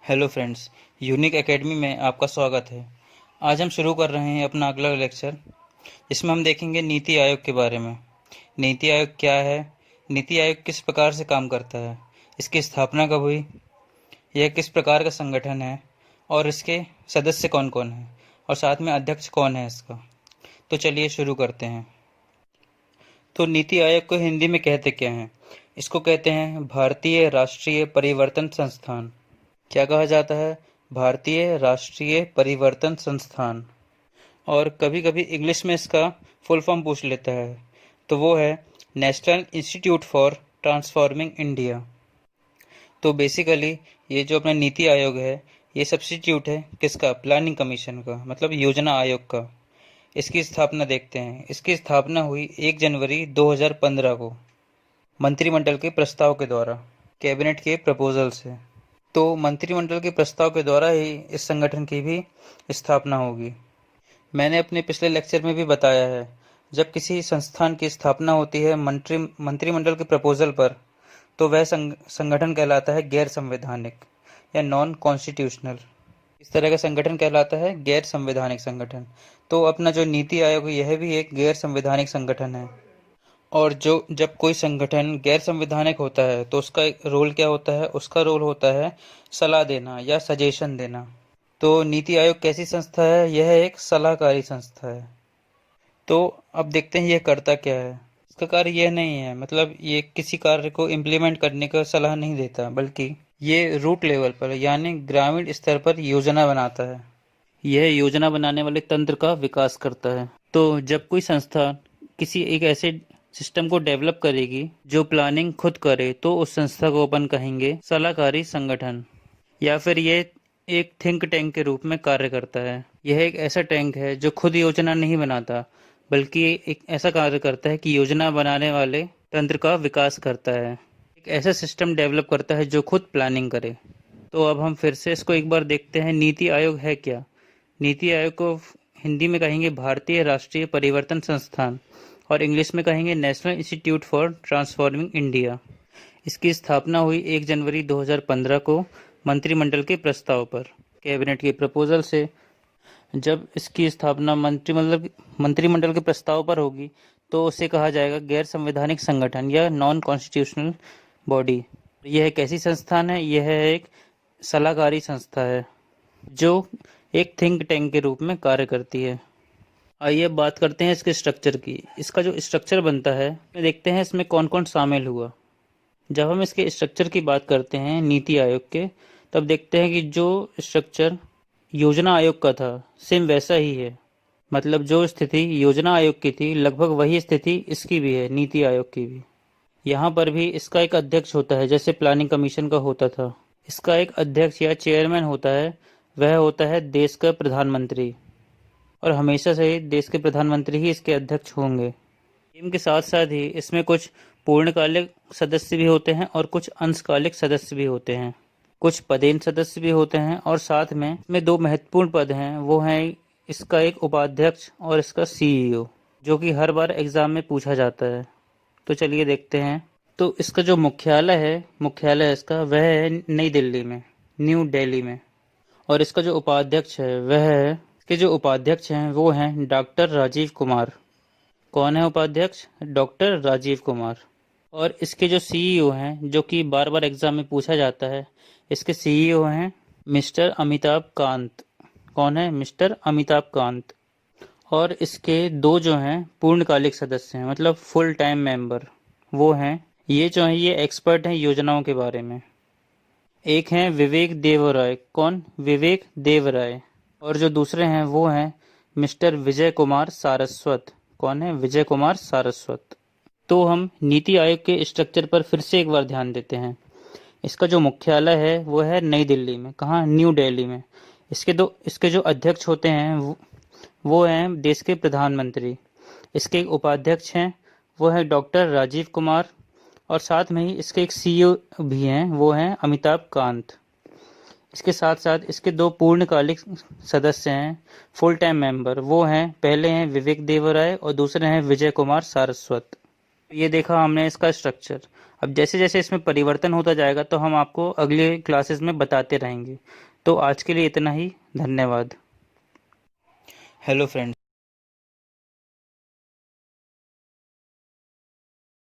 Hello friends, unique academy में आपका स्वागत है। आज हम शुरू कर रहे हैं अपना अगला लेक्चर। इसमें हम देखेंगे नीति आयोग के बारे में। नीति आयोग क्या है, नीति आयोग किस प्रकार से काम करता है, इसकी स्थापना कब हुई, यह किस प्रकार का संगठन है और इसके सदस्य कौन कौन हैं और साथ में अध्यक्ष कौन है इसका। तो चलिए शुरू करते हैं। तो नीति आयोग को हिंदी में कहते क्या हैं? इसको कहते हैं भारतीय राष्ट्रीय परिवर्तन संस्थान। क्या कहा जाता है? भारतीय राष्ट्रीय परिवर्तन संस्थान। और कभी कभी इंग्लिश में इसका फुल फॉर्म पूछ लेता है, तो वो है national institute for transforming India. तो बेसिकली ये जो अपना नीति आयोग है, ये सब्स्टिट्यूट है किसका? प्लानिंग कमीशन का, मतलब योजना आयोग का। इसकी स्थापना देखते हैं। इसकी स्थापना हुई 1 जनवरी 2015 को मंत्रिमंडल के प्रस्ताव के द्वारा, कैबिनेट के प्रपोजल से। तो मंत्रिमंडल के प्रस्ताव के द्वारा ही इस संगठन की भी स्थापना होगी। मैंने अपने पिछले लेक्चर में भी बताया है, जब किसी संस्थान की स्थापना होती है मंत्रिमंडल के प्रपोजल पर, तो वह संगठन कहलाता है गैर संवैधानिक या नॉन कॉन्स्टिट्यूशनल। इस तरह का संगठन कहलाता है गैर संवैधानिक संगठन। तो अपना जो नीति आयोग है, यह भी एक गैर संवैधानिक संगठन है। और जब कोई संगठन गैर संवैधानिक होता है तो उसका रोल क्या होता है? उसका रोल होता है सलाह देना या सजेशन देना। तो नीति आयोग कैसी संस्था है? यह एक सलाहकारी संस्था है। तो अब देखते हैं यह करता क्या है। इसका कार्य यह नहीं है, मतलब ये किसी कार्य को इम्प्लीमेंट करने का सलाह नहीं देता, बल्कि ये रूट लेवल पर यानी ग्रामीण स्तर पर योजना बनाता है। यह योजना बनाने वाले तंत्र का विकास करता है। तो जब कोई संस्था किसी एक ऐसे सिस्टम को डेवलप करेगी जो प्लानिंग खुद करे, तो उस संस्था को अपन कहेंगे सलाहकारी संगठन। या फिर ये एक थिंक टैंक के रूप में कार्य करता है। यह एक ऐसा टैंक है जो खुद योजना नहीं बनाता, बल्कि एक ऐसा कार्य करता है कि योजना बनाने वाले तंत्र का विकास करता है, एक ऐसा सिस्टम डेवलप करता है जो खुद प्लानिंग करे। तो अब हम फिर से इसको एक बार देखते हैं, नीति आयोग है क्या। नीति आयोग को हिंदी में कहेंगे भारतीय राष्ट्रीय परिवर्तन संस्थान और इंग्लिश में कहेंगे national institute for transforming India. इसकी स्थापना हुई 1 जनवरी 2015 को मंत्रिमंडल के प्रस्ताव पर, कैबिनेट के प्रपोजल से। जब इसकी स्थापना मंत्रिमंडल के प्रस्ताव पर होगी, तो उसे कहा जाएगा गैर संवैधानिक संगठन या नॉन कॉन्स्टिट्यूशनल बॉडी। यह एक ऐसी संस्थान है, यह एक सलाहकारी संस्था है जो एक थिंक टैंक के रूप में कार्य करती है। आइए अब बात करते हैं इसके स्ट्रक्चर की। इसका जो स्ट्रक्चर बनता है, देखते हैं इसमें कौन कौन शामिल हुआ। जब हम इसके स्ट्रक्चर की बात करते हैं नीति आयोग के, तब देखते हैं कि जो स्ट्रक्चर योजना आयोग का था, सेम वैसा ही है। मतलब जो स्थिति योजना आयोग की थी, लगभग वही स्थिति इसकी भी है, नीति आयोग की भी। यहाँ पर भी इसका एक अध्यक्ष होता है, जैसे प्लानिंग कमीशन का होता था। इसका एक अध्यक्ष या चेयरमैन होता है, वह होता है देश का प्रधानमंत्री। और हमेशा से देश के प्रधानमंत्री ही इसके अध्यक्ष होंगे। टीम के साथ साथ ही इसमें कुछ पूर्णकालिक सदस्य भी होते हैं और कुछ अंशकालिक सदस्य भी होते हैं। कुछ पदेन सदस्य भी होते हैं और साथ में इसमें 2 महत्वपूर्ण पद हैं, वो हैं इसका एक उपाध्यक्ष और इसका सीईओ, जो कि हर बार एग्जाम में पूछा जाता है। तो चलिए देखते हैं। तो इसका जो मुख्यालय इसका वह है नई दिल्ली में, न्यू दिल्ली में। और इसका जो उपाध्यक्ष है इसके जो उपाध्यक्ष हैं वो हैं डॉक्टर राजीव कुमार। कौन है उपाध्यक्ष? डॉक्टर राजीव कुमार। और इसके जो सीईओ हैं, जो कि बार बार एग्जाम में पूछा जाता है, इसके सीईओ हैं मिस्टर अमिताभ कांत। कौन है? मिस्टर अमिताभ कांत। और इसके 2 जो हैं पूर्णकालिक सदस्य हैं, मतलब फुल टाइम मेंबर, वो हैं ये एक्सपर्ट हैं योजनाओं के बारे में। एक हैं विवेक देवराय। कौन? विवेक देवराय। और जो दूसरे हैं वो हैं मिस्टर विजय कुमार सारस्वत। कौन है? विजय कुमार सारस्वत। तो हम नीति आयोग के स्ट्रक्चर पर फिर से एक बार ध्यान देते हैं। इसका जो मुख्यालय है वो है नई दिल्ली में। कहाँ? न्यू दिल्ली में। इसके जो अध्यक्ष होते हैं वो हैं देश के प्रधानमंत्री। इसके एक उपाध्यक्ष हैं, वो है डॉक्टर राजीव कुमार। और साथ में ही इसके एक सीईओ भी हैं, वो हैं अमिताभ कांत। इसके साथ साथ इसके 2 पूर्णकालिक सदस्य हैं, फुल टाइम मेंबर। वो हैं, पहले हैं विवेक देवराय और दूसरे हैं विजय कुमार सारस्वत। ये देखा हमने इसका स्ट्रक्चर। अब जैसे जैसे इसमें परिवर्तन होता जाएगा तो हम आपको अगले क्लासेस में बताते रहेंगे। तो आज के लिए इतना ही। धन्यवाद। Hello friends.